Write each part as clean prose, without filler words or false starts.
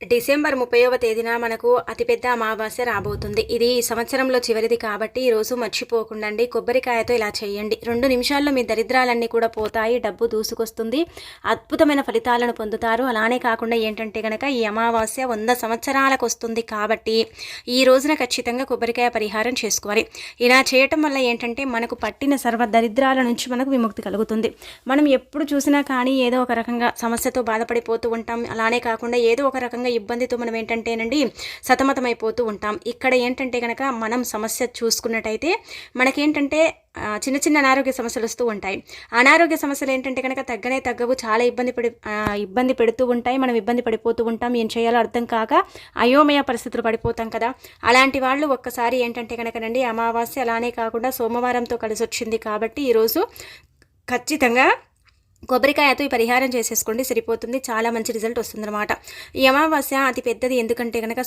December 30వ తేదీన మనకు అతిపెద్ద అమావాస్య రాబోతుంది. ఇది ఈ సంవత్సరంలో చివరిది కాబట్టి ఈరోజు మర్చిపోకుండండి. కొబ్బరికాయతో ఇలా చేయండి. 2 నిమిషాల్లో మీ దరిద్రాలన్నీ కూడా పోతాయి. డబ్బు దూసుకొస్తుంది. అద్భుతమైన ఫలితాలను పొందుతారు. అలానే కాకుండా ఏంటంటే గనక ఈ అమావాస్య 100 సంవత్సరాలకు వస్తుంది కాబట్టి ఈ రోజున ఖచ్చితంగా కొబ్బరికాయ పరిహారం చేసుకోవాలి. ఇలా చేయటం వల్ల ఏంటంటే మనకు పట్టిన సర్వ దరిద్రాల నుంచి మనకు విముక్తి కలుగుతుంది. మనం ఎప్పుడు చూసినా కానీ ఏదో ఒక రకంగా సమస్యతో బాధపడిపోతూ ఉంటాం. అలానే కాకుండా ఏదో ఒక రకంగా ఇబ్బందితో మనం ఏంటంటేనండి సతమతమైపోతూ ఉంటాం. ఇక్కడ ఏంటంటే కనుక మనం సమస్య చూసుకున్నట్టయితే మనకేంటంటే చిన్న చిన్న అనారోగ్య సమస్యలు వస్తూ ఉంటాయి. అనారోగ్య సమస్యలు ఏంటంటే కనుక తగ్గవు. చాలా ఇబ్బంది పెడుతూ ఉంటాయి. మనం ఇబ్బంది పడిపోతూ ఉంటాం. ఏం చేయాలో అర్థం కాక అయోమయ పరిస్థితులు పడిపోతాం కదా. అలాంటి వాళ్ళు ఒక్కసారి ఏంటంటే కనుకనండి అమావాస్య అలానే కాకుండా సోమవారంతో కలిసి వచ్చింది కాబట్టి ఈరోజు ఖచ్చితంగా కొబ్బరికాయతో ఈ పరిహారం చేసేసుకోండి, సరిపోతుంది. చాలా మంచి రిజల్ట్ వస్తుందన్నమాట. ఈ అమావాస్య అతి పెద్దది. ఎందుకంటే కనుక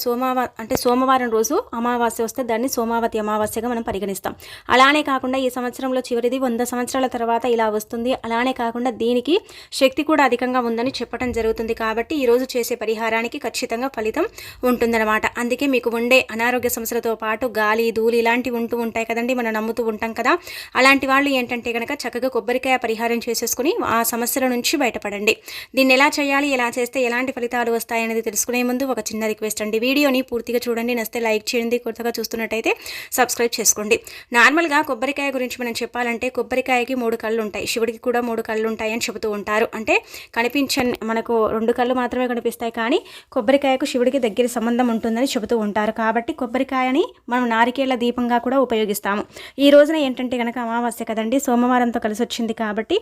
సోమవారం రోజు అమావాస్య వస్తే దాన్ని సోమావతి అమావాస్యగా మనం పరిగణిస్తాం. అలానే కాకుండా ఈ సంవత్సరంలో చివరిది 100 సంవత్సరాల తర్వాత ఇలా వస్తుంది. అలానే కాకుండా దీనికి శక్తి కూడా అధికంగా ఉందని చెప్పడం జరుగుతుంది. కాబట్టి ఈరోజు చేసే పరిహారానికి ఖచ్చితంగా ఫలితం ఉంటుందన్నమాట. అందుకే మీకు ఉండే అనారోగ్య సమస్యలతో పాటు గాలి ధూళి ఇలాంటివి ఉంటూ ఉంటాయి కదండి, మనం నమ్ముతూ ఉంటాం కదా. అలాంటి వాళ్ళు ఏంటంటే కనుక చక్కగా కొబ్బరికాయ పరిహారం చేసేసుకుని ఆ సమస్యల నుంచి బయటపడండి. దీన్ని ఎలా చేయాలి, ఎలా చేస్తే ఎలాంటి ఫలితాలు వస్తాయనేది తెలుసుకునే ముందు ఒక చిన్న రిక్వెస్ట్ అండి. వీడియోని పూర్తిగా చూడండి, నచ్చితే లైక్ చేయండి, కొత్తగా చూస్తున్నట్టయితే సబ్స్క్రైబ్ చేసుకోండి. నార్మల్గా కొబ్బరికాయ గురించి మనం చెప్పాలంటే కొబ్బరికాయకి 3 కళ్ళు ఉంటాయి, శివుడికి కూడా 3 కళ్ళు ఉంటాయి అని చెబుతూ ఉంటారు. అంటే కనిపించని మనకు 2 కళ్ళు మాత్రమే కనిపిస్తాయి, కానీ కొబ్బరికాయకు శివుడికి దగ్గర సంబంధం ఉంటుందని చెబుతూ ఉంటారు. కాబట్టి కొబ్బరికాయని మనం నారికేళ్ల దీపంగా కూడా ఉపయోగిస్తాము. ఈ రోజున ఏంటంటే కనుక అమావాస్య కదండి, సోమవారంతో కలిసి వచ్చింది కాబట్టి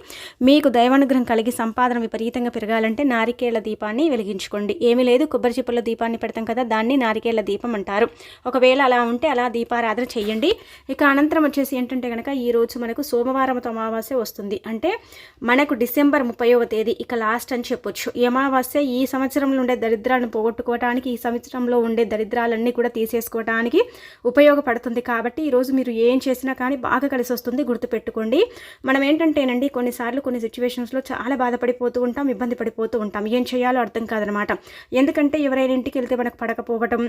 మీకు దైవానుగ్రహం కలిగి సంపాదన విపరీతంగా పెరగాలంటే నారికేళ్ల దీపాన్ని వెలిగించుకోండి. ఏమీ లేదు, కొబ్బరి చిప్పల దీపాన్ని పెడతాం కదా, దాన్ని నారికేళ్ల దీపం అంటారు. ఒకవేళ అలా ఉంటే అలా దీపారాధన చేయండి. ఇక అనంతరం వచ్చేసి ఏంటంటే కనుక ఈ రోజు మనకు సోమవారంతో అమావాస్య వస్తుంది. అంటే మనకు డిసెంబర్ 30వ తేదీ ఇక లాస్ట్ అని చెప్పొచ్చు. ఈ అమావాస్య ఈ సంవత్సరంలో ఉండే దరిద్రాలను పోగొట్టుకోవడానికి, ఈ సంవత్సరంలో ఉండే దరిద్రాలన్నీ కూడా తీసేసుకోవడానికి ఉపయోగపడుతుంది. కాబట్టి ఈరోజు మీరు ఏం చేసినా కానీ బాగా కలిసి వస్తుంది, గుర్తుపెట్టుకోండి. మనం ఏంటంటేనండి కొన్నిసార్లు కొన్ని సిచ్యువేషన్స్లో చాలా బాధపడిపోతూ ఉంటాం, ఇబ్బంది పడిపోతూ ఉంటాం. ఏం చేయాలో అర్థం కాదనమాట. ఎందుకంటే ఎవరైనా ఇంటికి వెళ్తే మనకు పడకపోవటం,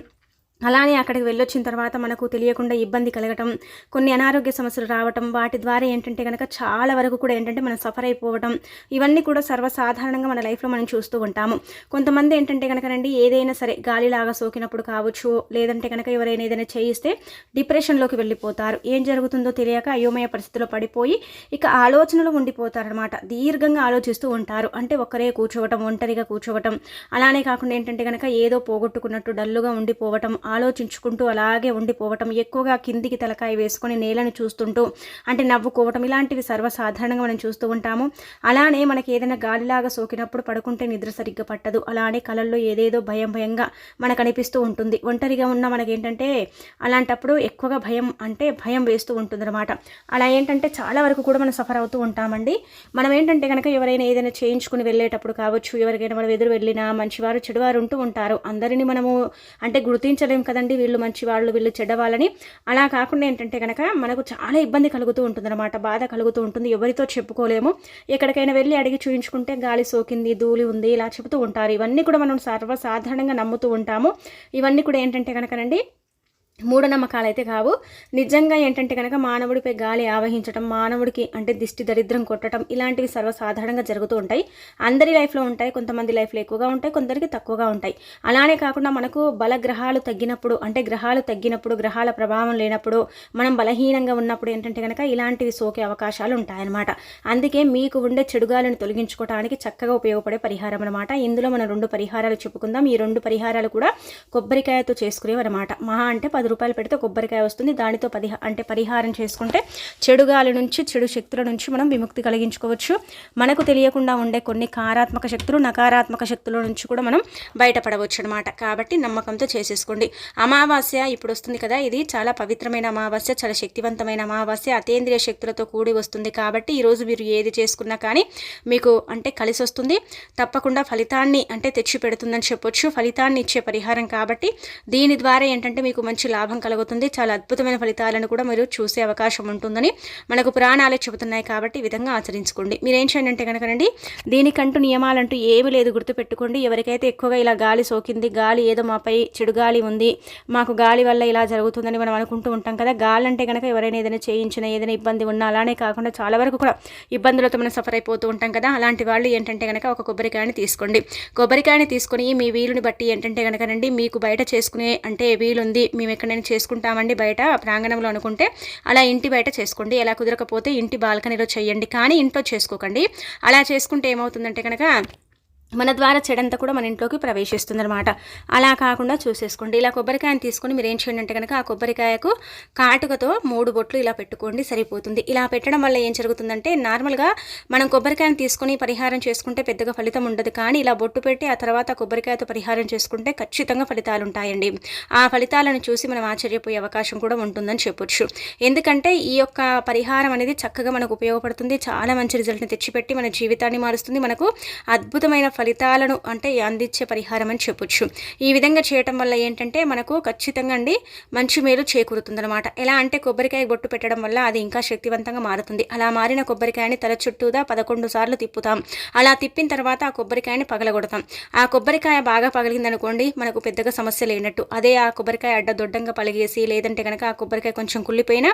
అలానే అక్కడికి వెళ్ళొచ్చిన తర్వాత మనకు తెలియకుండా ఇబ్బంది కలగటం, కొన్ని అనారోగ్య సమస్యలు రావటం, వాటి ద్వారా ఏంటంటే కనుక చాలా వరకు కూడా ఏంటంటే మనం సఫర్ అయిపోవటం, ఇవన్నీ కూడా సర్వసాధారణంగా మన లైఫ్లో మనం చూస్తూ ఉంటాము. కొంతమంది ఏంటంటే కనుకనండి ఏదైనా సరే గాలిలాగా సోకినప్పుడు కావచ్చు, లేదంటే కనుక ఎవరైనా ఏదైనా చేయిస్తే డిప్రెషన్లోకి వెళ్ళిపోతారు. ఏం జరుగుతుందో తెలియక అయోమయ పరిస్థితిలో పడిపోయి ఇక ఆలోచనలు ఉండిపోతారనమాట. దీర్ఘంగా ఆలోచిస్తూ ఉంటారు. అంటే ఒక్కరే కూర్చోవటం, ఒంటరిగా కూర్చోవటం, అలానే కాకుండా ఏంటంటే కనుక ఏదో పోగొట్టుకున్నట్టు డల్లుగా ఉండిపోవటం, ఆలోచించుకుంటూ అలాగే ఉండిపోవటం, ఎక్కువగా కిందికి తలకాయ వేసుకొని నేలను చూస్తుంటూ అంటే నవ్వుకోవటం, ఇలాంటివి సర్వసాధారణంగా మనం చూస్తూ ఉంటాము. అలానే మనకి ఏదైనా గాలిలాగా సోకినప్పుడు పడుకుంటే నిద్ర సరిగ్గా పట్టదు. అలానే కళల్లో ఏదేదో భయంగా మనకు అనిపిస్తూ ఉంటుంది. ఒంటరిగా ఉన్న మనకేంటంటే అలాంటప్పుడు ఎక్కువగా భయం వేస్తూ ఉంటుందన్నమాట. అలా ఏంటంటే చాలా వరకు కూడా మనం సఫర్ అవుతూ ఉంటామండి. మనం ఏంటంటే కనుక ఎవరైనా ఏదైనా చేయించుకుని వెళ్ళేటప్పుడు కావచ్చు, ఎవరికైనా మనం ఎదురు వెళ్ళినా మంచివారు చెడువారు ఉంటూ ఉంటారు. అందరినీ మనము అంటే గుర్తించలేము కదండి, వీళ్ళు మంచివాళ్ళు వీళ్ళు చెడ్డవాళ్ళని. అలా కాకుండా ఏంటంటే కనుక మనకు చాలా ఇబ్బంది కలుగుతూ ఉంటుందన్నమాట, బాధ కలుగుతూ ఉంటుంది. ఎవరితో చెప్పుకోలేము. ఎక్కడికైనా వెళ్ళి అడిగి చూయించుకుంటే గాలి సోకింది, ధూళి ఉంది ఇలా చెబుతూ ఉంటారు. ఇవన్నీ కూడా మనం సర్వసాధారణంగా నమ్ముతూ ఉంటాము. ఇవన్నీ కూడా ఏంటంటే కనుకనండి మూఢనమ్మకాలు అయితే కావు. నిజంగా ఏంటంటే కనుక మానవుడిపై గాలి ఆవహించడం, మానవుడికి అంటే దిష్టి దరిద్రం కొట్టడం, ఇలాంటివి సర్వసాధారణంగా జరుగుతూ ఉంటాయి. అందరి లైఫ్లో ఉంటాయి. కొంతమంది లైఫ్లో ఎక్కువగా ఉంటాయి, కొందరికి తక్కువగా ఉంటాయి. అలానే కాకుండా మనకు బలగ్రహాలు తగ్గినప్పుడు, అంటే గ్రహాలు తగ్గినప్పుడు, గ్రహాల ప్రభావం లేనప్పుడు, మనం బలహీనంగా ఉన్నప్పుడు ఏంటంటే కనుక ఇలాంటివి సోకే అవకాశాలు ఉంటాయన్నమాట. అందుకే మీకు ఉండే చెడుగాలను తొలగించుకోవడానికి చక్కగా ఉపయోగపడే పరిహారం అనమాట. ఇందులో మనం 2 పరిహారాలు చెప్పుకుందాం. ఈ 2 పరిహారాలు కూడా కొబ్బరికాయతో చేసుకునేవన్నమాట. మహా అంటే 10 రూపాయలు పెడితే కొబ్బరికాయ వస్తుంది. దానితో పరిహారం చేసుకుంటే చెడు గాలి నుంచి, చెడు శక్తుల నుంచి మనం విముక్తి కలిగించుకోవచ్చు. మనకు తెలియకుండా ఉండే కొన్ని కారాత్మక శక్తులు, నకారాత్మక శక్తుల నుంచి కూడా మనం బయటపడవచ్చు అనమాట. కాబట్టి నమ్మకంతో చేసేసుకోండి. అమావాస్య ఇప్పుడు వస్తుంది కదా, ఇది చాలా పవిత్రమైన అమావాస్య, చాలా శక్తివంతమైన అమావాస్య, అతేంద్రియ శక్తులతో కూడి వస్తుంది. కాబట్టి ఈరోజు మీరు ఏది చేసుకున్నా కానీ మీకు అంటే కలిసి వస్తుంది. తప్పకుండా ఫలితాన్ని అంటే తెచ్చి పెడుతుందని చెప్పొచ్చు. ఫలితాన్ని ఇచ్చే పరిహారం కాబట్టి దీని ద్వారా ఏంటంటే మీకు మంచి లాభం కలుగుతుంది, చాలా అద్భుతమైన ఫలితాలను కూడా మీరు చూసే అవకాశం ఉంటుందని మనకు పురాణాలే చెబుతున్నాయి. కాబట్టి ఈ విధంగా ఆచరించుకోండి. మీరేం చేయండి అంటే కనుకనండి, దీనికంటూ నియమాలంటూ ఏమీ లేదు, గుర్తుపెట్టుకోండి. ఎవరికైతే ఎక్కువగా ఇలా గాలి సోకింది, గాలి ఏదో మాపై చెడు గాలి ఉంది, మాకు గాలి వల్ల ఇలా జరుగుతుందని మనం అనుకుంటూ ఉంటాం కదా. గాలి అంటే కనుక ఎవరైనా ఏదైనా చేయించినా, ఏదైనా ఇబ్బంది ఉన్నా, అలానే కాకుండా చాలా వరకు కూడా ఇబ్బందులతో మనం సఫర్ అయిపోతూ ఉంటాం కదా. అలాంటి వాళ్ళు ఏంటంటే కనుక ఒక కొబ్బరికాయని తీసుకోండి. కొబ్బరికాయని తీసుకొని మీ వీలుని బట్టి ఏంటంటే కనుకనండి, మీకు బయట చేసుకునే అంటే వీలుంది, మేము ఎక్కడైనా చేసుకుంటామండి బయట ప్రాంగణంలో అనుకుంటే అలా ఇంటి బయట చేసుకోండి. ఎలా కుదరకపోతే ఇంటి బాల్కనీలో చేయండి, కానీ ఇంట్లో చేసుకోకండి. అలా చేసుకుంటే ఏమవుతుందంటే కనుక మన ద్వారా చెడంతా కూడా మన ఇంట్లోకి ప్రవేశిస్తుంది అనమాట. అలా కాకుండా చూసేసుకోండి. ఇలా కొబ్బరికాయను తీసుకొని మీరు ఏం చేయండి అంటే కనుక ఆ కొబ్బరికాయకు కాటుకతో 3 బొట్లు ఇలా పెట్టుకోండి, సరిపోతుంది. ఇలా పెట్టడం వల్ల ఏం జరుగుతుందంటే, నార్మల్గా మనం కొబ్బరికాయను తీసుకొని పరిహారం చేసుకుంటే పెద్దగా ఫలితం ఉండదు, కానీ ఇలా బొట్టు పెట్టి ఆ తర్వాత కొబ్బరికాయతో పరిహారం చేసుకుంటే ఖచ్చితంగా ఫలితాలు ఉంటాయండి. ఆ ఫలితాలను చూసి మనం ఆశ్చర్యపోయే అవకాశం కూడా ఉంటుందని చెప్పొచ్చు. ఎందుకంటే ఈ యొక్క పరిహారం అనేది చక్కగా మనకు ఉపయోగపడుతుంది, చాలా మంచి రిజల్ట్ని తెచ్చిపెట్టి మన జీవితాన్ని మారుస్తుంది, మనకు అద్భుతమైన ఫలితాలను అంటే అందించే పరిహారం అని చెప్పొచ్చు. ఈ విధంగా చేయటం వల్ల ఏంటంటే మనకు ఖచ్చితంగా అండి మంచి మేలు చేకూరుతుందన్నమాట. ఎలా అంటే కొబ్బరికాయ బొట్టు పెట్టడం వల్ల అది ఇంకా శక్తివంతంగా మారుతుంది. అలా మారిన కొబ్బరికాయని తల చుట్టూదా 11 సార్లు తిప్పుతాం. అలా తిప్పిన తర్వాత ఆ కొబ్బరికాయని పగలగొడతాం. ఆ కొబ్బరికాయ బాగా పగిలిందనుకోండి, మనకు పెద్దగా సమస్య లేనట్టు. అదే ఆ కొబ్బరికాయ అడ్డదొడ్డంగా పలిగేసి, లేదంటే కనుక ఆ కొబ్బరికాయ కొంచెం కుళ్ళిపోయినా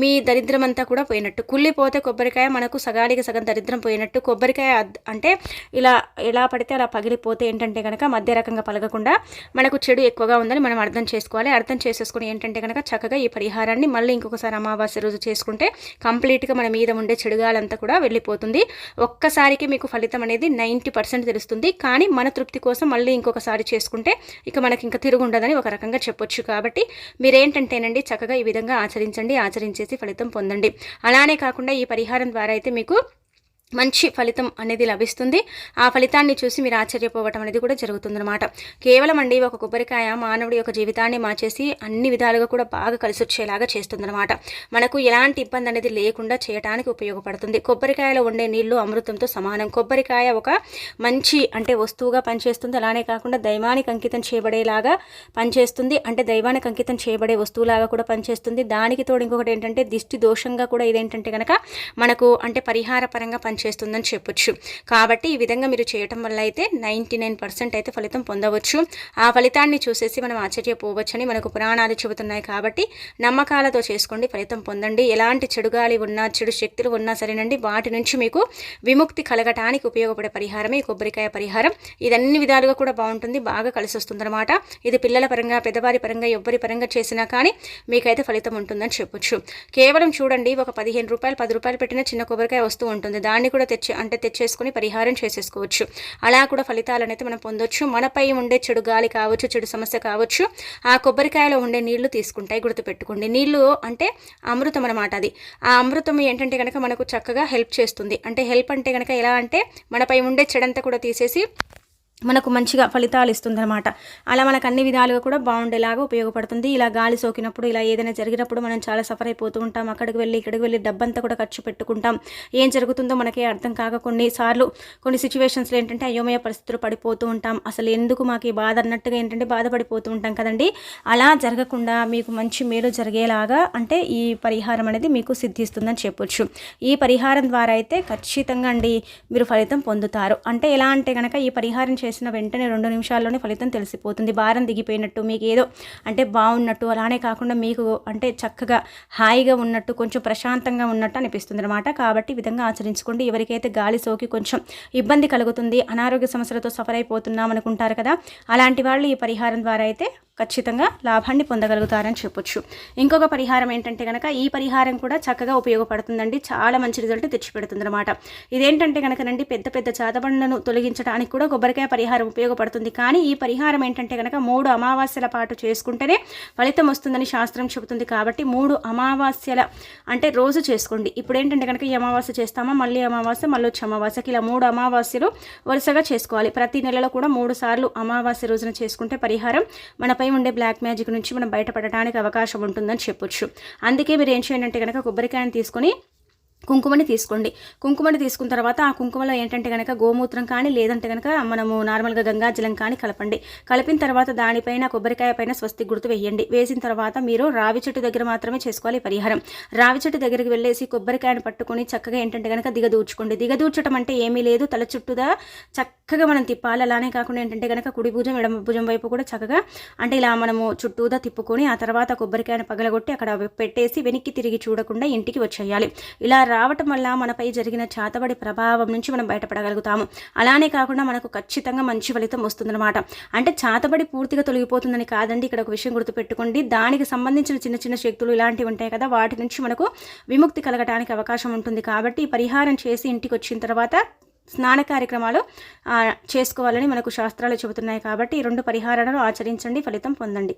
మీ దరిద్రం అంతా కూడా పోయినట్టు. కుళ్ళిపోతే కొబ్బరికాయ మనకు సగానికి సగం దరిద్రం పోయినట్టు. కొబ్బరికాయ అంటే ఇలా ఎలా పడితే అలా పగిలిపోతే ఏంటంటే కనుక మధ్య రకంగా పలగకుండా మనకు చెడు ఎక్కువగా ఉందని మనం అర్థం చేసుకోవాలి. అర్థం చేసేసుకుని ఏంటంటే కనుక చక్కగా ఈ పరిహారాన్ని మళ్ళీ ఇంకొకసారి అమావాస్య రోజు చేసుకుంటే కంప్లీట్గా మన మీద ఉండే చెడుగాలంతా కూడా వెళ్ళిపోతుంది. ఒక్కసారికి మీకు ఫలితం అనేది 90% తెలుస్తుంది. కానీ మన తృప్తి కోసం మళ్ళీ ఇంకొకసారి చేసుకుంటే ఇక మనకి ఇంకా తిరుగుండదని ఒక రకంగా చెప్పొచ్చు. కాబట్టి మీరేంటంటేనండి చక్కగా ఈ విధంగా ఆచరించండి, ఆచరించేసి ఫలితం పొందండి. అలానే కాకుండా ఈ పరిహారం ద్వారా అయితే మీకు మంచి ఫలితం అనేది లభిస్తుంది. ఆ ఫలితాన్ని చూసి మీరు ఆశ్చర్యపోవటం అనేది కూడా జరుగుతుందన్నమాట. కేవలం అండి ఒక కొబ్బరికాయ మానవుడి యొక్క జీవితాన్ని మార్చేసి అన్ని విధాలుగా కూడా బాగా కలిసి వచ్చేలాగా చేస్తుందన్నమాట. మనకు ఎలాంటి ఇబ్బంది అనేది లేకుండా చేయడానికి ఉపయోగపడుతుంది. కొబ్బరికాయలో ఉండే నీళ్లు అమృతంతో సమానం. కొబ్బరికాయ ఒక మంచి అంటే వస్తువుగా పనిచేస్తుంది. అలానే కాకుండా దైవానికి అంకితం చేయబడేలాగా పనిచేస్తుంది. అంటే దైవానికి అంకితం చేయబడే వస్తువులాగా కూడా పనిచేస్తుంది. దానికి తోడు ఇంకొకటి ఏంటంటే దిష్టి దోషంగా కూడా ఇదేంటంటే కనుక మనకు అంటే పరిహార పరంగా చేస్తుందని చెప్పొచ్చు. కాబట్టి ఈ విధంగా మీరు చేయటం వల్ల అయితే 99% అయితే ఫలితం పొందవచ్చు. ఆ ఫలితాన్ని చూసేసి మనం ఆశ్చర్యపోవచ్చని మనకు పురాణాలు చెబుతున్నాయి. కాబట్టి నమ్మకాలతో చేసుకోండి, ఫలితం పొందండి. ఎలాంటి చెడు గాలి ఉన్నా, చెడు శక్తులు ఉన్నా సరేనండి, వాటి నుంచి మీకు విముక్తి కలగటానికి ఉపయోగపడే పరిహారమే ఈ కొబ్బరికాయ పరిహారం. ఇది అన్ని విధాలుగా కూడా బాగుంటుంది, బాగా కలిసి వస్తుందన్నమాట. ఇది పిల్లల పరంగా, పెద్దవారి పరంగా, ఎవ్వరి పరంగా చేసినా కానీ మీకైతే ఫలితం ఉంటుందని చెప్పొచ్చు. కేవలం చూడండి, ఒక 15 రూపాయలు 10 రూపాయలు పెట్టిన చిన్న కొబ్బరికాయ వస్తూ ఉంటుంది. దాన్ని కూడా తెచ్చేసుకొని పరిహారం చేసేసుకోవచ్చు. అలా కూడా ఫలితాలను అయితే మనం పొందొచ్చు. మనపై ఉండే చెడు గాలి కావచ్చు, చెడు సమస్య కావచ్చు, ఆ కొబ్బరికాయలో ఉండే నీళ్లు తీసుకుంటాయి. గుర్తుపెట్టుకోండి, నీళ్లు అంటే అమృతం అనమాట. అది ఆ అమృతం ఏంటంటే కనుక మనకు చక్కగా హెల్ప్ చేస్తుంది. అంటే హెల్ప్ అంటే కనుక ఎలా అంటే మనపై ఉండే చెడంతా కూడా తీసేసి మనకు మంచిగా ఫలితాలు ఇస్తుందన్నమాట. అలా మనకు అన్ని విధాలుగా కూడా బాగుండేలాగా ఉపయోగపడుతుంది. ఇలా గాలి సోకినప్పుడు, ఇలా ఏదైనా జరిగినప్పుడు మనం చాలా సఫర్ అయిపోతూ ఉంటాం. అక్కడికి వెళ్ళి ఇక్కడికి వెళ్ళి డబ్బంతా కూడా ఖర్చు పెట్టుకుంటాం. ఏం జరుగుతుందో మనకే అర్థం కాక కొన్నిసార్లు కొన్ని సిచ్యువేషన్స్లో ఏంటంటే అయోమయ పరిస్థితులు పడిపోతూ ఉంటాం. అసలు ఎందుకు మాకు ఈ బాధ అన్నట్టుగా ఏంటంటే బాధపడిపోతూ ఉంటాం కదండి. అలా జరగకుండా మీకు మంచి మేలు జరిగేలాగా అంటే ఈ పరిహారం అనేది మీకు సిద్ధిస్తుందని చెప్పొచ్చు. ఈ పరిహారం ద్వారా అయితే ఖచ్చితంగా అండి మీరు ఫలితం పొందుతారు. అంటే ఎలా అంటే కనుక ఈ పరిహారం చేసిన వెంటనే 2 నిమిషాల్లోనే ఫలితం తెలిసిపోతుంది. భారం దిగిపోయినట్టు, మీకు ఏదో అంటే బాగున్నట్టు, అలానే కాకుండా మీకు అంటే చక్కగా హాయిగా ఉన్నట్టు, కొంచెం ప్రశాంతంగా ఉన్నట్టు అనిపిస్తుంది అనమాట. కాబట్టి ఈ విధంగా ఆచరించుకోండి. ఎవరికైతే గాలి సోకి కొంచెం ఇబ్బంది కలుగుతుంది, అనారోగ్య సమస్యలతో సఫర్ అయిపోతున్నాం అనుకుంటారు కదా, అలాంటి వాళ్ళు ఈ పరిహారం ద్వారా అయితే ఖచ్చితంగా లాభాన్ని పొందగలుగుతారని చెప్పొచ్చు. ఇంకొక పరిహారం ఏంటంటే కనుక ఈ పరిహారం కూడా చక్కగా ఉపయోగపడుతుందండి. చాలా మంచి రిజల్ట్ తెచ్చిపెడుతుంది అనమాట. ఇదేంటంటే కనుకనండి పెద్ద పెద్ద చాతబండను తొలగించడానికి కూడా కొబ్బరికాయ పరిహారం ఉపయోగపడుతుంది. కానీ ఈ పరిహారం ఏంటంటే కనుక 3 అమావాస్యల పాటు చేసుకుంటేనే ఫలితం వస్తుందని శాస్త్రం చెబుతుంది. కాబట్టి 3 అమావాస్యల అంటే రోజు చేసుకోండి. ఇప్పుడు ఏంటంటే కనుక ఈ అమావాస్య చేస్తామా, మళ్ళీ అమావాస్య, మళ్ళీ వచ్చి అమావాస్యకి ఇలా 3 అమావాస్యలు వరుసగా చేసుకోవాలి. ప్రతి నెలలో కూడా 3 సార్లు అమావాస్య రోజున చేసుకుంటే పరిహారం మనపై ఉండే బ్లాక్ మ్యాజిక్ నుంచి మనం బయటపడటానికి అవకాశం ఉంటుందని చెప్పొచ్చు. అందుకే మీరు ఏం చేయండి అంటే కనుక కొబ్బరికాయను తీసుకొని కుంకుమని తీసుకోండి. కుంకుమని తీసుకున్న తర్వాత ఆ కుంకుమలో ఏంటంటే కనుక గోమూత్రం కానీ లేదంటే కనుక మనము నార్మల్గా గంగాజలం కానీ కలపండి. కలిపిన తర్వాత దానిపైన కొబ్బరికాయ పైన స్వస్తిక్ గుర్తు వేయండి. వేసిన తర్వాత మీరు రావి చెట్టు దగ్గర మాత్రమే చేసుకోవాలి పరిహారం. రావి చెట్టు దగ్గరికి వెళ్ళేసి కొబ్బరికాయను పట్టుకొని చక్కగా ఏంటంటే కనుక దిగదూర్చుకోండి. దిగదూర్చడం అంటే ఏమీ లేదు, తల చుట్టూదా చక్కగా మనం తిప్పాలి. అలానే కాకుండా ఏంటంటే కనుక కుడి భుజం ఎడమ భుజం వైపు కూడా చక్కగా అంటే ఇలా మనము చుట్టూదా తిప్పుకొని ఆ తర్వాత కొబ్బరికాయను పగలగొట్టి అక్కడ పెట్టేసి వెనక్కి తిరిగి చూడకుండా ఇంటికి వచ్చేయాలి. ఇలా రావటం వల్ల మనపై జరిగిన చేతబడి ప్రభావం నుంచి మనం బయటపడగలుగుతాము. అలానే కాకుండా మనకు ఖచ్చితంగా మంచి ఫలితం వస్తుందన్నమాట. అంటే చేతబడి పూర్తిగా తొలగిపోతుందని కాదండి, ఇక్కడ ఒక విషయం గుర్తుపెట్టుకోండి. దానికి సంబంధించిన చిన్న చిన్న శక్తులు ఇలాంటివి ఉంటాయి కదా, వాటి నుంచి మనకు విముక్తి కలగడానికి అవకాశం ఉంటుంది. కాబట్టి పరిహారం చేసి ఇంటికి వచ్చిన తర్వాత స్నాన కార్యక్రమాలు చేసుకోవాలని మనకు శాస్త్రాలు చెబుతున్నాయి. కాబట్టి ఈ 2 పరిహారాలను ఆచరించండి, ఫలితం పొందండి.